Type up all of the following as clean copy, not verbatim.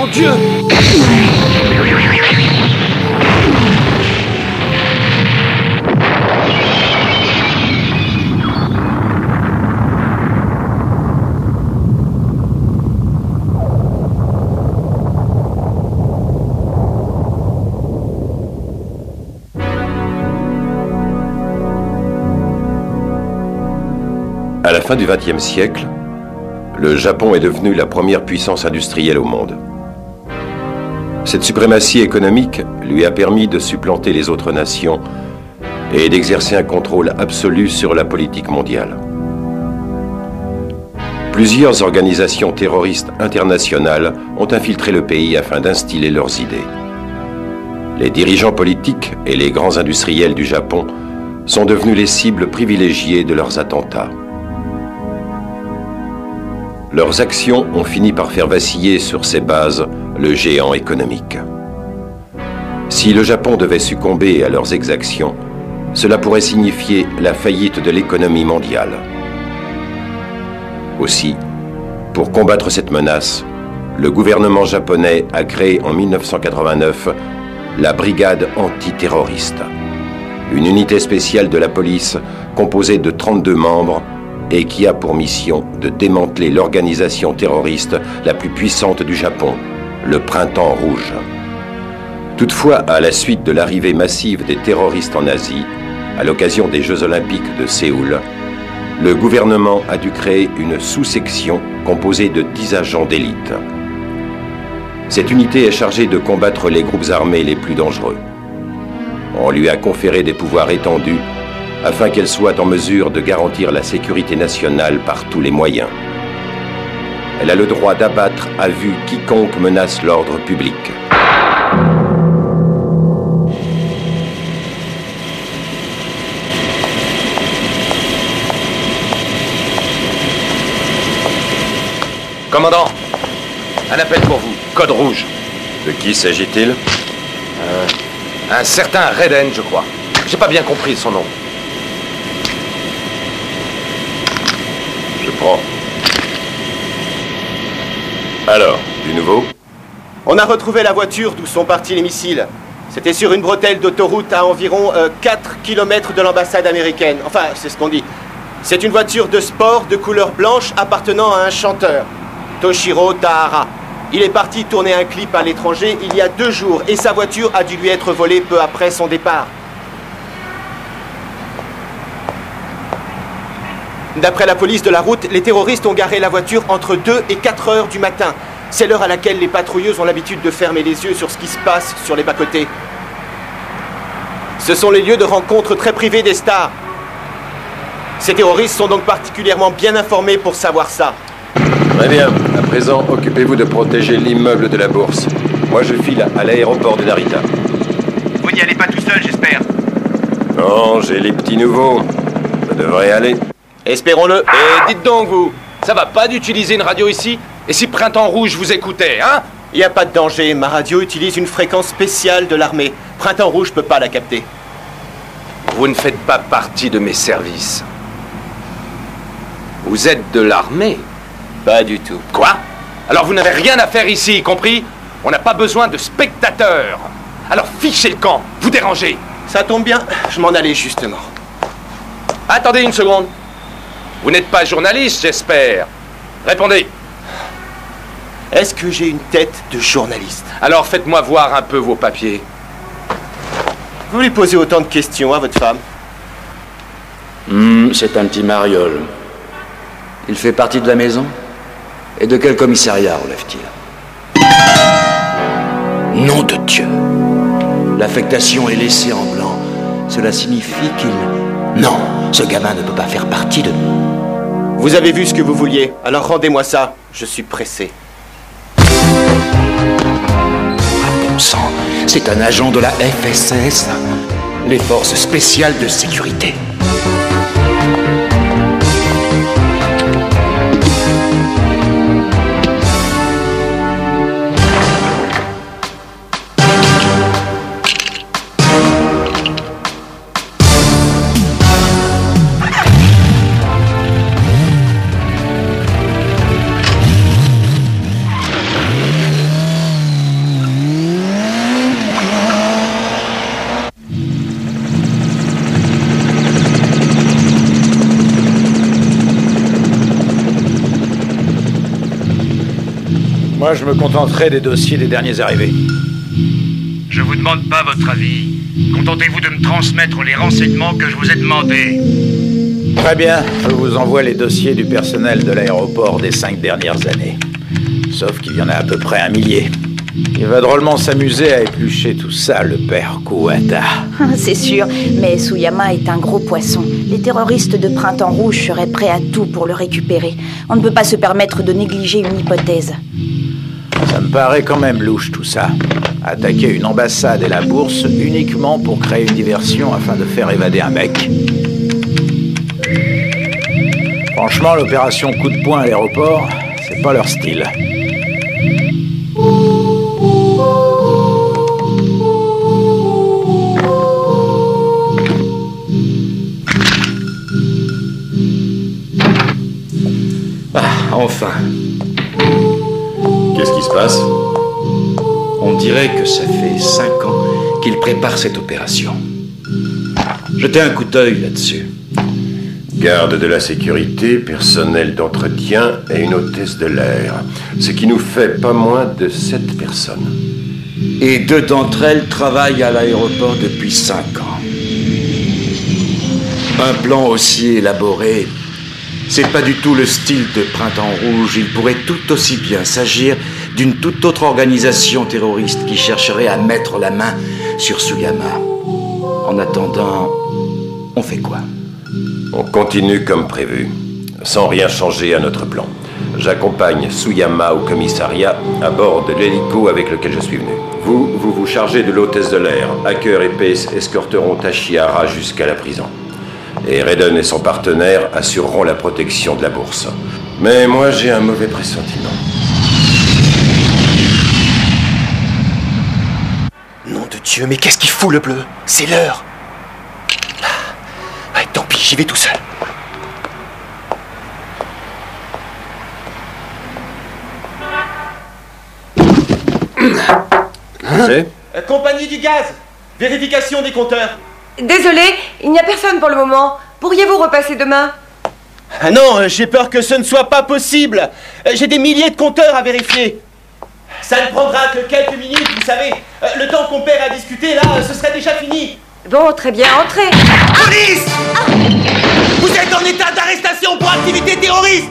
mon Dieu! À la fin du XXe siècle, le Japon est devenu la première puissance industrielle au monde. Cette suprématie économique lui a permis de supplanter les autres nations et d'exercer un contrôle absolu sur la politique mondiale. Plusieurs organisations terroristes internationales ont infiltré le pays afin d'instiller leurs idées. Les dirigeants politiques et les grands industriels du Japon sont devenus les cibles privilégiées de leurs attentats. Leurs actions ont fini par faire vaciller sur ses bases le géant économique. Si le Japon devait succomber à leurs exactions, cela pourrait signifier la faillite de l'économie mondiale. Aussi, pour combattre cette menace, le gouvernement japonais a créé en 1989 la Brigade antiterroriste, une unité spéciale de la police composée de 32 membres et qui a pour mission de démanteler l'organisation terroriste la plus puissante du Japon, le Printemps Rouge. Toutefois, à la suite de l'arrivée massive des terroristes en Asie, à l'occasion des Jeux Olympiques de Séoul, le gouvernement a dû créer une sous-section composée de 10 agents d'élite. Cette unité est chargée de combattre les groupes armés les plus dangereux. On lui a conféré des pouvoirs étendus afin qu'elle soit en mesure de garantir la sécurité nationale par tous les moyens. Elle a le droit d'abattre à vue quiconque menace l'ordre public. Commandant, un appel pour vous, code rouge. De qui s'agit-il? Un certain Raiden, je crois. J'ai pas bien compris son nom. Je prends. Alors, du nouveau? On a retrouvé la voiture d'où sont partis les missiles. C'était sur une bretelle d'autoroute à environ 4 km de l'ambassade américaine. Enfin, c'est ce qu'on dit. C'est une voiture de sport de couleur blanche appartenant à un chanteur, Toshiro Tahara. Il est parti tourner un clip à l'étranger il y a 2 jours et sa voiture a dû lui être volée peu après son départ. D'après la police de la route, les terroristes ont garé la voiture entre 2 et 4 heures du matin. C'est l'heure à laquelle les patrouilleuses ont l'habitude de fermer les yeux sur ce qui se passe sur les bas-côtés. Ce sont les lieux de rencontre très privés des stars. Ces terroristes sont donc particulièrement bien informés pour savoir ça. Très bien. À présent, occupez-vous de protéger l'immeuble de la bourse. Moi, je file à l'aéroport de Narita. Vous n'y allez pas tout seul, j'espère. Non, j'ai les petits nouveaux. Ça devrait aller. Espérons-le. Et dites donc, vous, ça va pas d'utiliser une radio ici? Et si Printemps Rouge vous écoutait, hein? Il n'y a pas de danger. Ma radio utilise une fréquence spéciale de l'armée. Printemps Rouge peut pas la capter. Vous ne faites pas partie de mes services. Vous êtes de l'armée? Pas du tout. Quoi? Alors vous n'avez rien à faire ici, compris? On n'a pas besoin de spectateurs. Alors fichez le camp, vous dérangez. Ça tombe bien, je m'en allais justement. Attendez une seconde. Vous n'êtes pas journaliste, j'espère. Répondez. Est-ce que j'ai une tête de journaliste? Alors faites-moi voir un peu vos papiers. Vous lui posez autant de questions à votre femme? C'est un petit mariole. Il fait partie de la maison? Et de quel commissariat relève-t-il? Nom de Dieu! L'affectation est laissée en blanc. Cela signifie qu'il... Non, ce gamin ne peut pas faire partie de nous. Vous avez vu ce que vous vouliez, alors rendez-moi ça. Je suis pressé. Ah bon sang, c'est un agent de la FSS, les forces spéciales de sécurité. Moi, je me contenterai des dossiers des derniers arrivés. Je vous demande pas votre avis. Contentez-vous de me transmettre les renseignements que je vous ai demandés. Très bien, je vous envoie les dossiers du personnel de l'aéroport des 5 dernières années. Sauf qu'il y en a à peu près 1 millier. Il va drôlement s'amuser à éplucher tout ça, le père Kuwata. C'est sûr, mais Tsuyama est un gros poisson. Les terroristes de Printemps Rouge seraient prêts à tout pour le récupérer. On ne peut pas se permettre de négliger une hypothèse. Ça me paraît quand même louche tout ça. Attaquer une ambassade et la bourse uniquement pour créer une diversion afin de faire évader un mec. Franchement, l'opération coup de poing à l'aéroport, c'est pas leur style. Ah, enfin. Qu'est-ce qui se passe? On dirait que ça fait 5 ans qu'il prépare cette opération. Jetez un coup d'œil là-dessus. Garde de la sécurité, personnel d'entretien et une hôtesse de l'air. Ce qui nous fait pas moins de 7 personnes. Et 2 d'entre elles travaillent à l'aéroport depuis 5 ans. Un plan aussi élaboré, c'est pas du tout le style de Printemps Rouge. Il pourrait tout aussi bien s'agir d'une toute autre organisation terroriste qui chercherait à mettre la main sur Tsuyama. En attendant, on fait quoi? On continue comme prévu, sans rien changer à notre plan. J'accompagne Tsuyama au commissariat à bord de l'hélico avec lequel je suis venu. Vous vous chargez de l'hôtesse de l'air. Hacker et Pace escorteront Tachihara jusqu'à la prison. Et Raiden et son partenaire assureront la protection de la bourse. Mais moi, j'ai un mauvais pressentiment. Nom de Dieu, mais qu'est-ce qu'il fout le bleu? C'est l'heure. Ouais, tant pis, j'y vais tout seul. C'est Compagnie du gaz. Vérification des compteurs. Désolé, il n'y a personne pour le moment. Pourriez-vous repasser demain? Ah non, j'ai peur que ce ne soit pas possible. J'ai des milliers de compteurs à vérifier. Ça ne prendra que quelques minutes, vous savez. Le temps qu'on perd à discuter, là, ce serait déjà fini. Bon, très bien, entrez. Police! Vous êtes en état d'arrestation pour activité terroriste!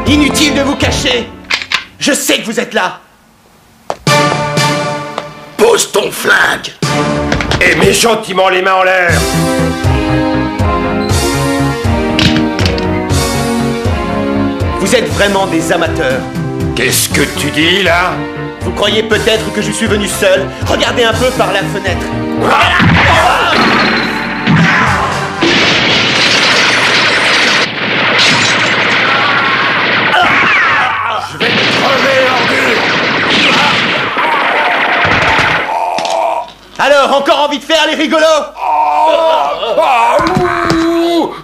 Inutile de vous cacher. Je sais que vous êtes là. Pose ton flingue! Et mets gentiment les mains en l'air. Vous êtes vraiment des amateurs. Qu'est-ce que tu dis, là? Vous croyez peut-être que je suis venu seul? Regardez un peu par la fenêtre. Je vais te crever, ordure. Alors, encore envie de faire les rigolos?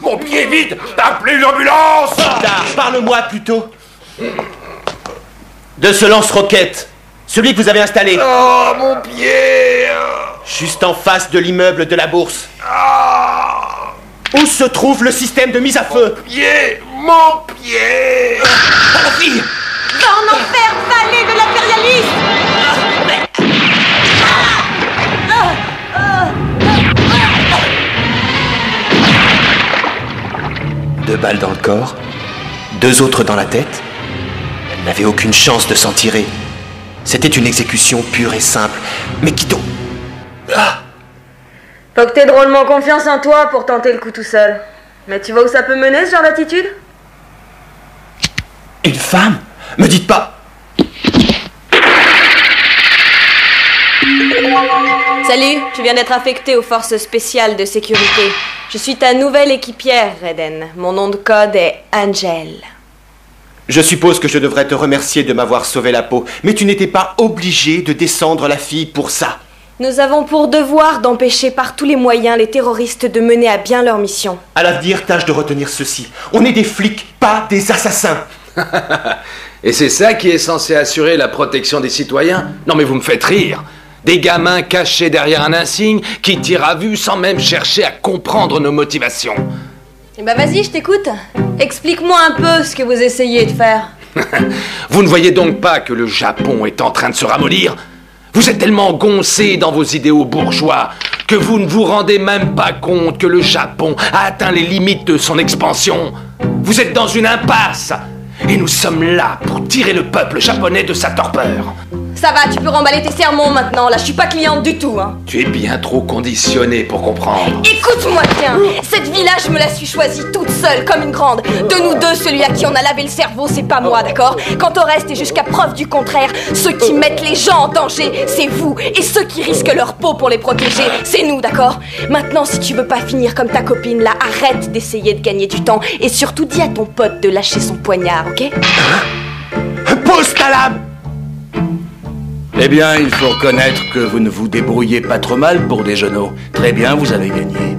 Mon pied vide. Appelez l'ambulance. Tard, parle-moi plutôt de ce lance-roquette, celui que vous avez installé. Oh, mon pied. Juste en face de l'immeuble de la bourse. Où se trouve le système de mise à feu? Mon pied. La fille! Va en enfer, valet de l'impérialisme! 2 balles dans le corps, 2 autres dans la tête. Elle n'avait aucune chance de s'en tirer. C'était une exécution pure et simple. Mais qui donc? Faut que t'aies drôlement confiance en toi pour tenter le coup tout seul. Mais tu vois où ça peut mener, ce genre d'attitude? Une femme? Me dites pas! Salut, je viens d'être affectée aux forces spéciales de sécurité. Je suis ta nouvelle équipière, Raiden. Mon nom de code est Angel. Je suppose que je devrais te remercier de m'avoir sauvé la peau, mais tu n'étais pas obligé de descendre la fille pour ça. Nous avons pour devoir d'empêcher par tous les moyens les terroristes de mener à bien leur mission. À l'avenir, tâche de retenir ceci. On est des flics, pas des assassins. Et c'est ça qui est censé assurer la protection des citoyens? Non mais vous me faites rire. Des gamins cachés derrière un insigne qui tirent à vue sans même chercher à comprendre nos motivations. Eh ben vas-y, je t'écoute. Explique-moi un peu ce que vous essayez de faire. Vous ne voyez donc pas que le Japon est en train de se ramollir? Vous êtes tellement goncés dans vos idéaux bourgeois que vous ne vous rendez même pas compte que le Japon a atteint les limites de son expansion. Vous êtes dans une impasse et nous sommes là pour tirer le peuple japonais de sa torpeur. Ça va, tu peux remballer tes sermons maintenant, là je suis pas cliente du tout, hein. Tu es bien trop conditionné pour comprendre. Écoute-moi bien, cette vie-là je me la suis choisie toute seule, comme une grande. De nous deux, celui à qui on a lavé le cerveau, c'est pas moi, d'accord? Quant au reste, et jusqu'à preuve du contraire, ceux qui mettent les gens en danger, c'est vous. Et ceux qui risquent leur peau pour les protéger, c'est nous, d'accord? Maintenant, si tu veux pas finir comme ta copine là, arrête d'essayer de gagner du temps. Et surtout, dis à ton pote de lâcher son poignard, ok? Pose ta lame! Eh bien, il faut reconnaître que vous ne vous débrouillez pas trop mal pour des genoux. Très bien, vous avez gagné.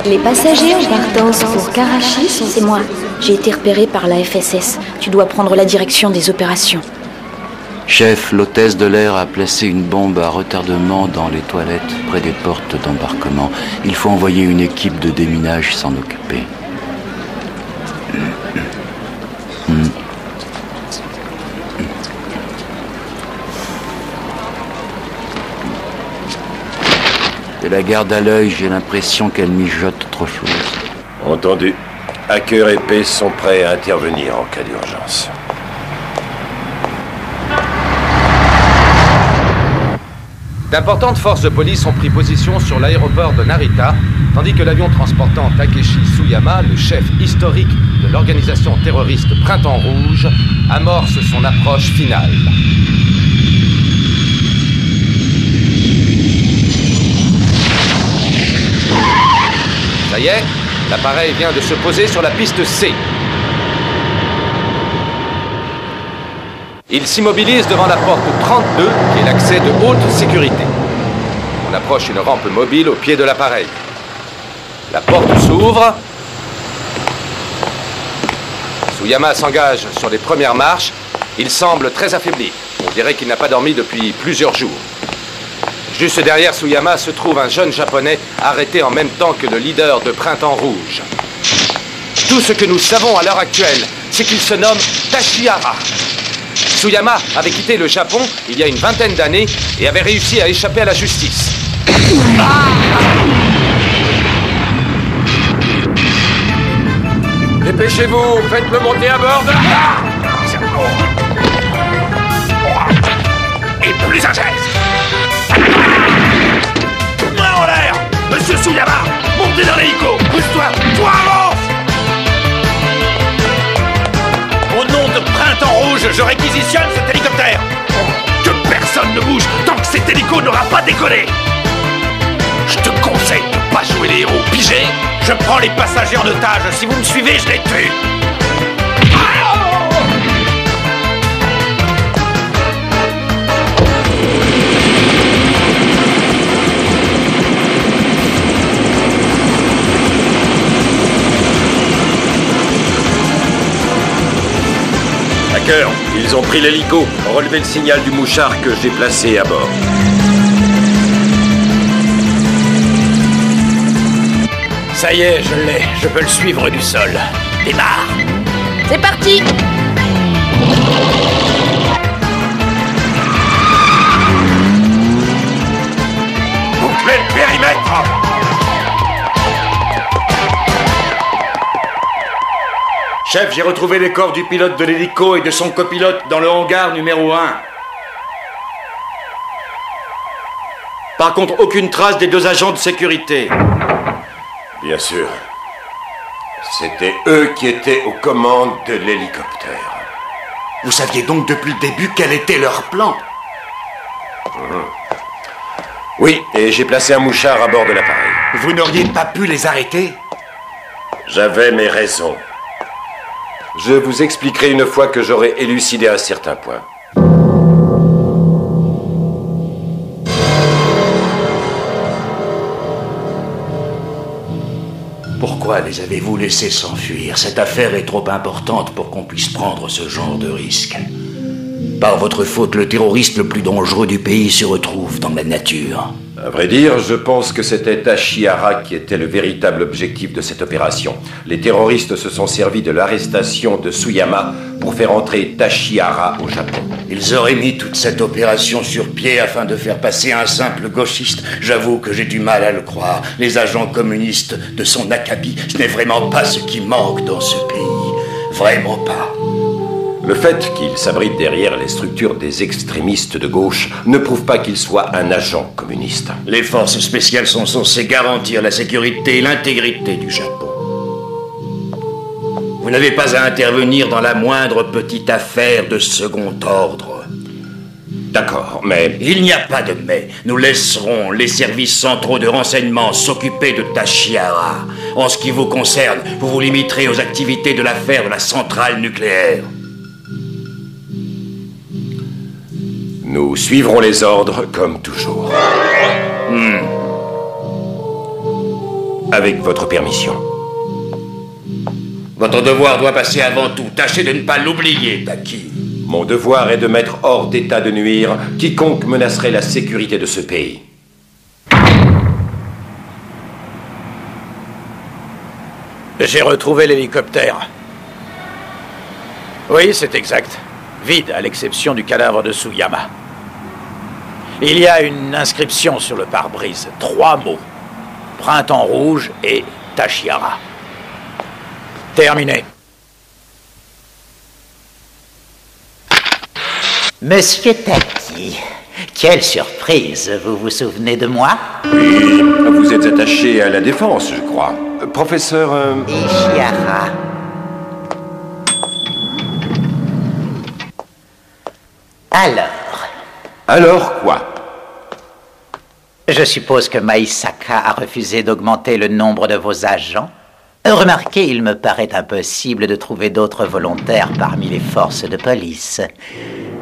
Les passagers en partance pour Karachi sont... C'est moi. J'ai été repéré par la FSS. Tu dois prendre la direction des opérations. Chef, l'hôtesse de l'air a placé une bombe à retardement dans les toilettes près des portes d'embarquement. Il faut envoyer une équipe de déminage s'en occuper. Et la garde à l'œil, j'ai l'impression qu'elle mijote autre chose. Entendu. Hacker et P sont prêts à intervenir en cas d'urgence. D'importantes forces de police ont pris position sur l'aéroport de Narita, tandis que l'avion transportant Takeshi Tsuyama, le chef historique de l'organisation terroriste Printemps Rouge, amorce son approche finale. Ça y est, l'appareil vient de se poser sur la piste C. Il s'immobilise devant la porte 32, qui est l'accès de haute sécurité. On approche une rampe mobile au pied de l'appareil. La porte s'ouvre. Tsuyama s'engage sur les premières marches. Il semble très affaibli. On dirait qu'il n'a pas dormi depuis plusieurs jours. Juste derrière Tsuyama se trouve un jeune japonais arrêté en même temps que le leader de Printemps Rouge. Tout ce que nous savons à l'heure actuelle, c'est qu'il se nomme Tachihara. Tsuyama avait quitté le Japon il y a une vingtaine d'années et avait réussi à échapper à la justice. Dépêchez-vous, faites-le monter à bord de la... Et plus un geste. Main en l'air, Monsieur Tsuyama, montez dans l'hélico. Pousse-toi, toi avance. Au nom de Printemps Rouge, je réquisitionne cet hélicoptère. Que personne ne bouge tant que cet hélico n'aura pas décollé. Je te conseille de ne pas jouer les héros, pigé. Je prends les passagers en otage. Si vous me suivez, je les tue. Hacker, ils ont pris l'hélico. Relevez le signal du mouchard que j'ai placé à bord. Ça y est, je l'ai. Je peux le suivre du sol. Démarre. C'est parti! Bouclez le périmètre. Chef, j'ai retrouvé les corps du pilote de l'hélico et de son copilote dans le hangar numéro 1. Par contre, aucune trace des deux agents de sécurité. Bien sûr. C'était eux qui étaient aux commandes de l'hélicoptère. Vous saviez donc depuis le début quel était leur plan? Oui, et j'ai placé un mouchard à bord de l'appareil. Vous n'auriez pas pu les arrêter? J'avais mes raisons. Je vous expliquerai une fois que j'aurai élucidé un certain point. Pourquoi les avez-vous laissés s'enfuir? Cette affaire est trop importante pour qu'on puisse prendre ce genre de risque. Par votre faute, le terroriste le plus dangereux du pays se retrouve dans la nature. À vrai dire, je pense que c'était Tachihara qui était le véritable objectif de cette opération. Les terroristes se sont servis de l'arrestation de Tsuyama pour faire entrer Tachihara au Japon. Ils auraient mis toute cette opération sur pied afin de faire passer un simple gauchiste. J'avoue que j'ai du mal à le croire. Les agents communistes de son acabit, ce n'est vraiment pas ce qui manque dans ce pays. Vraiment pas. Le fait qu'il s'abrite derrière les structures des extrémistes de gauche ne prouve pas qu'il soit un agent communiste. Les forces spéciales sont censées garantir la sécurité et l'intégrité du Japon. Vous n'avez pas à intervenir dans la moindre petite affaire de second ordre. D'accord, mais... Il n'y a pas de mais. Nous laisserons les services centraux de renseignement s'occuper de Tachihara. En ce qui vous concerne, vous vous limiterez aux activités de l'affaire de la centrale nucléaire. Nous suivrons les ordres comme toujours. Avec votre permission. Votre devoir doit passer avant tout. Tâchez de ne pas l'oublier, Taki. Mon devoir est de mettre hors d'état de nuire quiconque menacerait la sécurité de ce pays. J'ai retrouvé l'hélicoptère. Oui, c'est exact. Vide, à l'exception du cadavre de Tsuyama. Il y a une inscription sur le pare-brise. 3 mots. Printemps rouge et Tachihara. Terminé. Monsieur Taki, quelle surprise, vous vous souvenez de moi? Oui, vous êtes attaché à la défense, je crois. Professeur... Ishihara. Alors quoi? Je suppose que Maïsaka a refusé d'augmenter le nombre de vos agents. Remarquez, il me paraît impossible de trouver d'autres volontaires parmi les forces de police.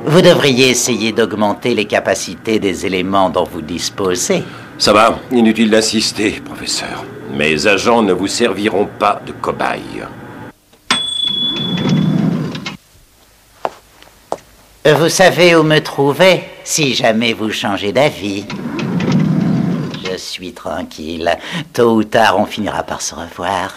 Vous devriez essayer d'augmenter les capacités des éléments dont vous disposez. Ça va, inutile d'insister, professeur. Mes agents ne vous serviront pas de cobayes. Vous savez où me trouver, si jamais vous changez d'avis. Je suis tranquille. Tôt ou tard, on finira par se revoir.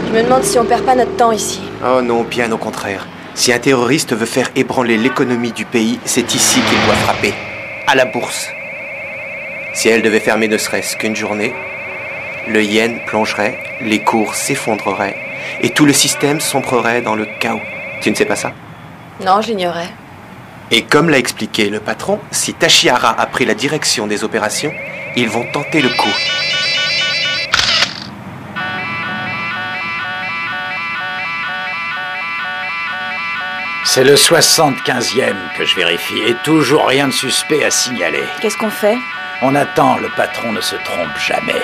Je me demande si on perd pas notre temps ici. Oh non, bien au contraire. Si un terroriste veut faire ébranler l'économie du pays, c'est ici qu'il doit frapper. À la bourse. Si elle devait fermer ne serait-ce qu'une journée, le yen plongerait, les cours s'effondreraient, et tout le système sombrerait dans le chaos. Tu ne sais pas ça? Non, j'ignorais. Et comme l'a expliqué le patron, si Tachihara a pris la direction des opérations, ils vont tenter le coup. C'est le 75e que je vérifie et toujours rien de suspect à signaler. Qu'est-ce qu'on fait? On attend, le patron ne se trompe jamais.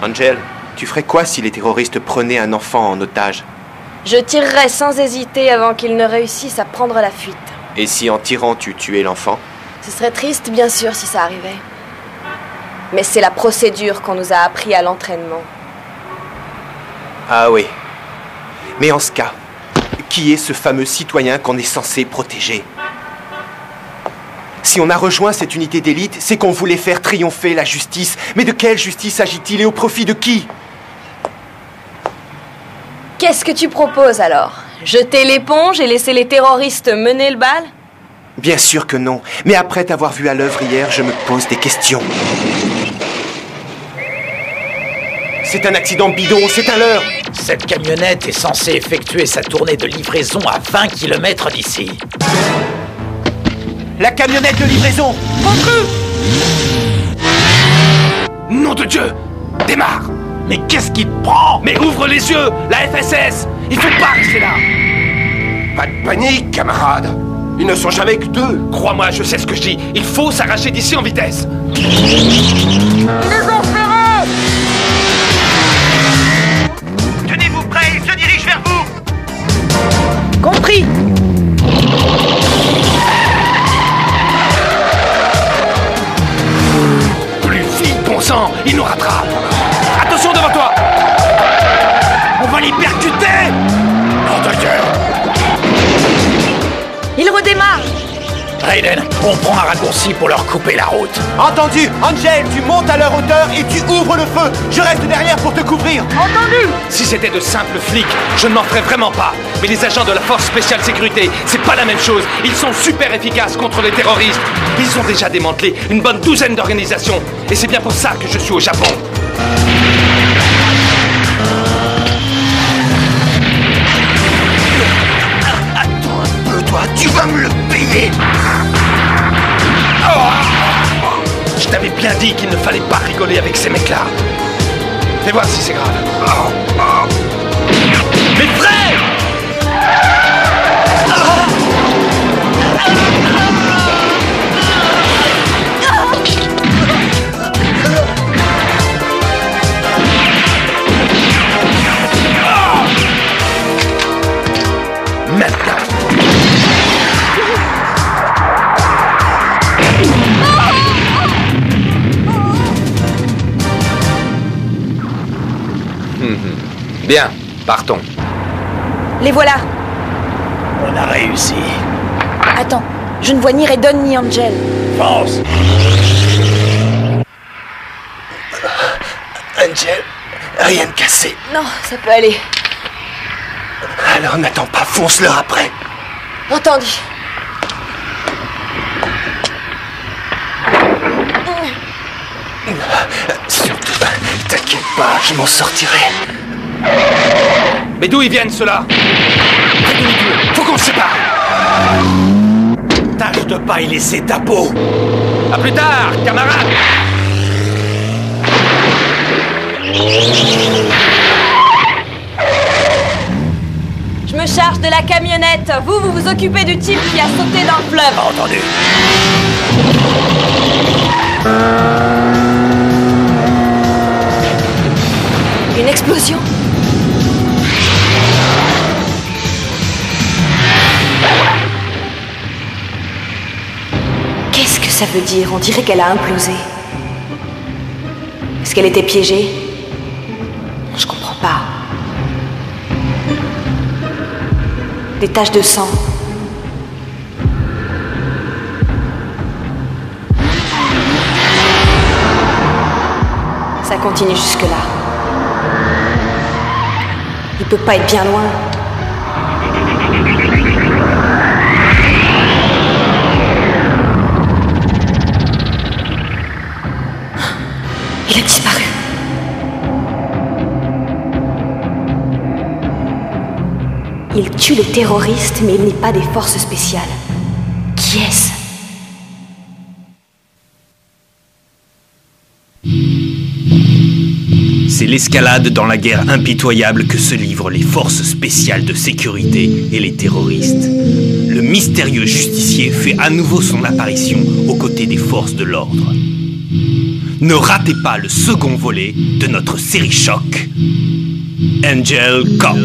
Angel, tu ferais quoi si les terroristes prenaient un enfant en otage? Je tirerais sans hésiter avant qu'ils ne réussissent à prendre la fuite. Et si en tirant tu tuais l'enfant? Ce serait triste, bien sûr, si ça arrivait. Mais c'est la procédure qu'on nous a appris à l'entraînement. Ah oui. Mais en ce cas, qui est ce fameux citoyen qu'on est censé protéger? Si on a rejoint cette unité d'élite, c'est qu'on voulait faire triompher la justice. Mais de quelle justice s'agit-il et au profit de qui? Qu'est-ce que tu proposes alors? Jeter l'éponge et laisser les terroristes mener le bal? Bien sûr que non. Mais après t'avoir vu à l'œuvre hier, je me pose des questions. C'est un accident bidon, c'est un leurre. Cette camionnette est censée effectuer sa tournée de livraison à 20 km d'ici. La camionnette de livraison! Entre eux! Nom de Dieu! Démarre! Mais qu'est-ce qui te prend? Mais ouvre les yeux! La FSS! Il faut pas rester là! Pas de panique, camarade! Ils ne sont jamais que 2. Crois-moi, je sais ce que je dis. Il faut s'arracher d'ici en vitesse. Tenez-vous prêts, ils se dirigent vers vous. sang, ils nous rattrapent. Attention devant toi. On va les percuter. Non, ta gueule. Il redémarre. Raiden, on prend un raccourci pour leur couper la route. Entendu. Angel, tu montes à leur hauteur et tu ouvres le feu. Je reste derrière pour te couvrir. Entendu. Si c'était de simples flics, je ne m'en ferais vraiment pas. Mais les agents de la Force Spéciale Sécurité, c'est pas la même chose. Ils sont super efficaces contre les terroristes. Ils ont déjà démantelé une bonne douzaine d'organisations. Et c'est bien pour ça que je suis au Japon. Attends un peu, toi, tu vas me le payer. Je t'avais bien dit qu'il ne fallait pas rigoler avec ces mecs-là. Fais voir si c'est grave. Mais frère! Maintenant. Bien, partons. Les voilà. On a réussi. Attends, je ne vois ni Raiden ni Angel. Pense. Angel, rien de cassé. Non, ça peut aller. Alors n'attends pas, fonce-leur après. Entendu. Surtout, t'inquiète pas, je m'en sortirai. Mais d'où ils viennent, ceux-là? Faut qu'on se sépare. Tâche de pas y laisser ta peau. À plus tard, camarades. Je me charge de la camionnette. Vous vous occupez du type qui a sauté dans le fleuve. Entendu. Une explosion. Qu'est-ce que ça veut dire? On dirait qu'elle a implosé. Est-ce qu'elle était piégée? Je comprends pas. Des taches de sang. Ça continue jusque-là. Il peut pas être bien loin. Il a disparu. Il tue les terroristes, mais il n'est pas des forces spéciales. Qui est-ce? C'est l'escalade dans la guerre impitoyable que se livrent les forces spéciales de sécurité et les terroristes. Le mystérieux justicier fait à nouveau son apparition aux côtés des forces de l'ordre. Ne ratez pas le second volet de notre série choc, Angel Cop.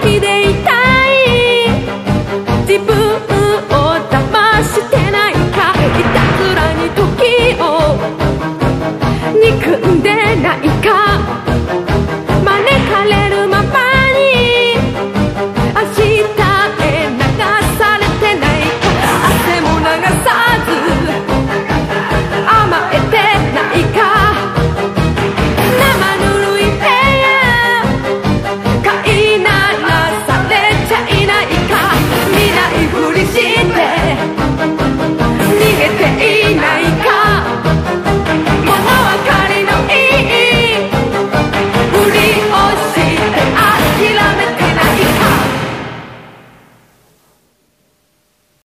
idée.